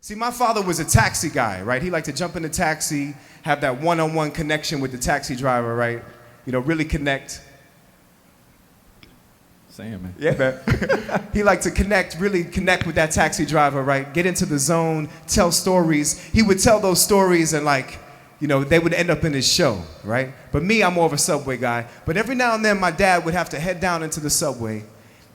See, my father was a taxi guy, right? He liked to jump in a taxi, have that one-on-one connection with the taxi driver, right? You know, really connect. Sam, man. Yeah, man. He liked to really connect with that taxi driver, right? Get into the zone, tell stories. He would tell those stories and they would end up in his show, right? But me, I'm more of a subway guy. But every now and then, my dad would have to head down into the subway.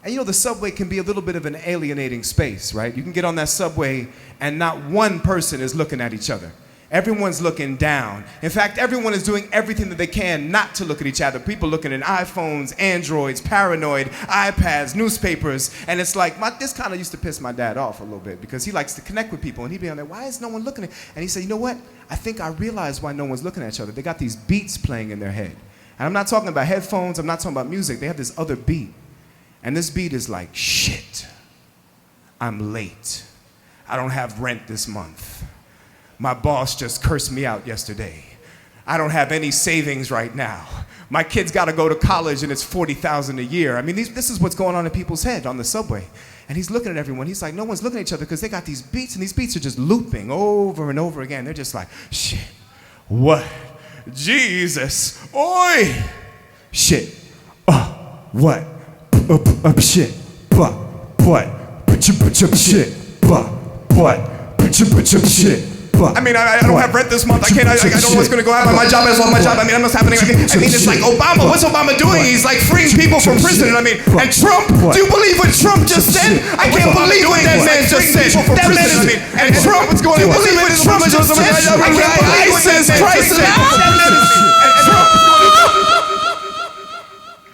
And the subway can be a little bit of an alienating space, right? You can get on that subway and not one person is looking at each other. Everyone's looking down. In fact, everyone is doing everything that they can not to look at each other. People looking at iPhones, Androids, paranoid, iPads, newspapers. And it's like, this kind of used to piss my dad off a little bit because he likes to connect with people. And he'd be on there, why is no one looking at? And he said, you know what? I think I realize why no one's looking at each other. They got these beats playing in their head. And I'm not talking about headphones. I'm not talking about music. They have this other beat. And this beat is like, shit, I'm late. I don't have rent this month. My boss just cursed me out yesterday. I don't have any savings right now. My kid's got to go to college and it's $40,000 a year. I mean, this is what's going on in people's head on the subway. And he's looking at everyone. He's like, no one's looking at each other because they got these beats and these beats are just looping over and over again. They're just like, shit, what? Jesus, oi, shit, what? Shit, what? Shit, what? Shit. I mean, I don't have rent this month. I don't know what's going to go out. My job is on my job. I mean, what's happening? I mean, it's like Obama. What's Obama doing? He's like freeing people from prison. I mean, and Trump. Do you believe what Trump just said? I can't believe what that man just said. That man is. And Trump. Do you believe what Trump just said? I can't believe what ISIS crisis.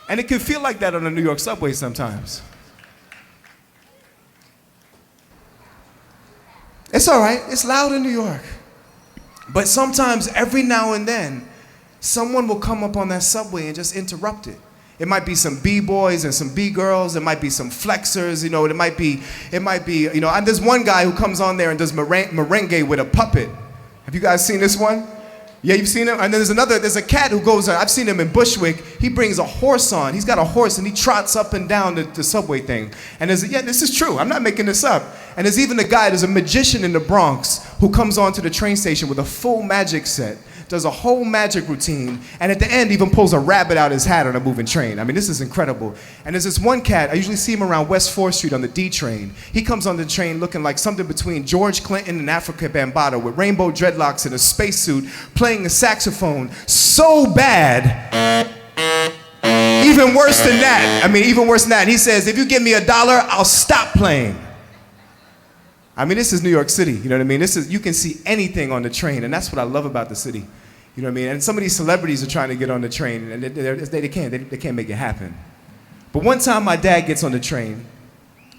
And it can feel like that on the New York subway sometimes. It's all right. It's loud in New York. But sometimes, every now and then, someone will come up on that subway and just interrupt it. It might be some B-boys and some B-girls. It might be some flexers. It might be, and there's one guy who comes on there and does merengue with a puppet. Have you guys seen this one? Yeah, you've seen him? And then there's a cat who goes on. I've seen him in Bushwick. He brings a horse on. He's got a horse and he trots up and down the subway thing. And this is true. I'm not making this up. And there's even there's a magician in the Bronx who comes onto the train station with a full magic set, does a whole magic routine, and at the end even pulls a rabbit out his hat on a moving train. I mean, this is incredible. And there's this one cat, I usually see him around West 4th Street on the D train. He comes on the train looking like something between George Clinton and Africa Bambaataa with rainbow dreadlocks and a spacesuit, playing a saxophone so bad, even worse than that. I mean, even worse than that. He says, if you give me $1, I'll stop playing. I mean, this is New York City, you know what I mean? You can see anything on the train, and that's what I love about the city, you know what I mean? And some of these celebrities are trying to get on the train, and they can't make it happen. But one time my dad gets on the train,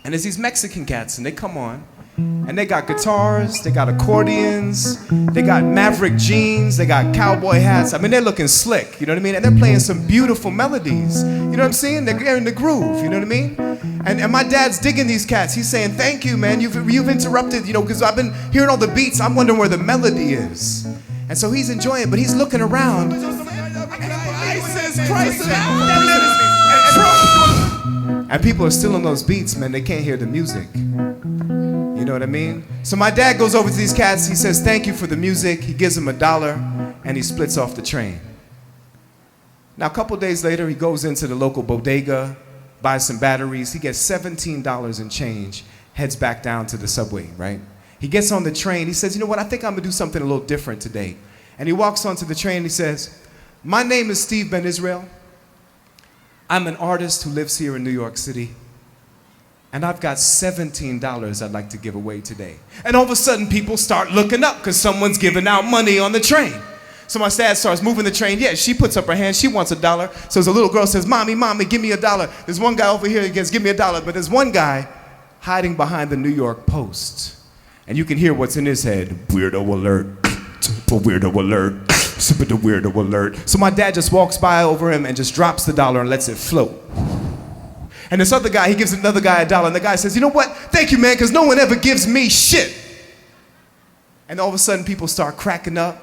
and there's these Mexican cats, and they come on, and they got guitars, they got accordions, they got Maverick jeans, they got cowboy hats. I mean, they're looking slick, you know what I mean? And they're playing some beautiful melodies, you know what I'm saying? They're in the groove, you know what I mean? And my dad's digging these cats. He's saying, thank you, man. You've interrupted, because I've been hearing all the beats. I'm wondering where the melody is. And so he's enjoying it, but he's looking around. And people are still on those beats, man. They can't hear the music. You know what I mean? So my dad goes over to these cats. He says, thank you for the music. He gives them $1, and he splits off the train. Now, a couple days later, he goes into the local bodega, buys some batteries. He gets $17 in change, heads back down to the subway, right? He gets on the train. He says, you know what? I think I'm going to do something a little different today. And he walks onto the train and he says, my name is Steve Ben Israel. I'm an artist who lives here in New York City. And I've got $17 I'd like to give away today. And all of a sudden, people start looking up because someone's giving out money on the train. So my dad starts moving the train. Yeah, she puts up her hand. She wants $1. So the little girl says, Mommy, give me $1. There's one guy over here who gets, give me $1. But there's one guy hiding behind the New York Post. And you can hear what's in his head. Weirdo alert. Weirdo alert. Super weirdo alert. So my dad just walks by over him and just drops the $1 and lets it float. And this other guy, he gives another guy $1. And the guy says, you know what? Thank you, man, because no one ever gives me shit. And all of a sudden, people start cracking up.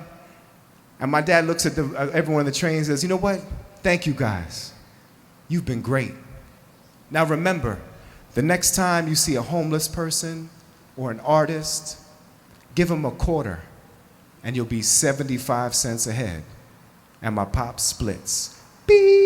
And my dad looks at everyone on the train and says, you know what? Thank you guys. You've been great. Now remember, the next time you see a homeless person or an artist Give them a quarter, and you'll be 75 cents ahead. And my pop splits. Beep.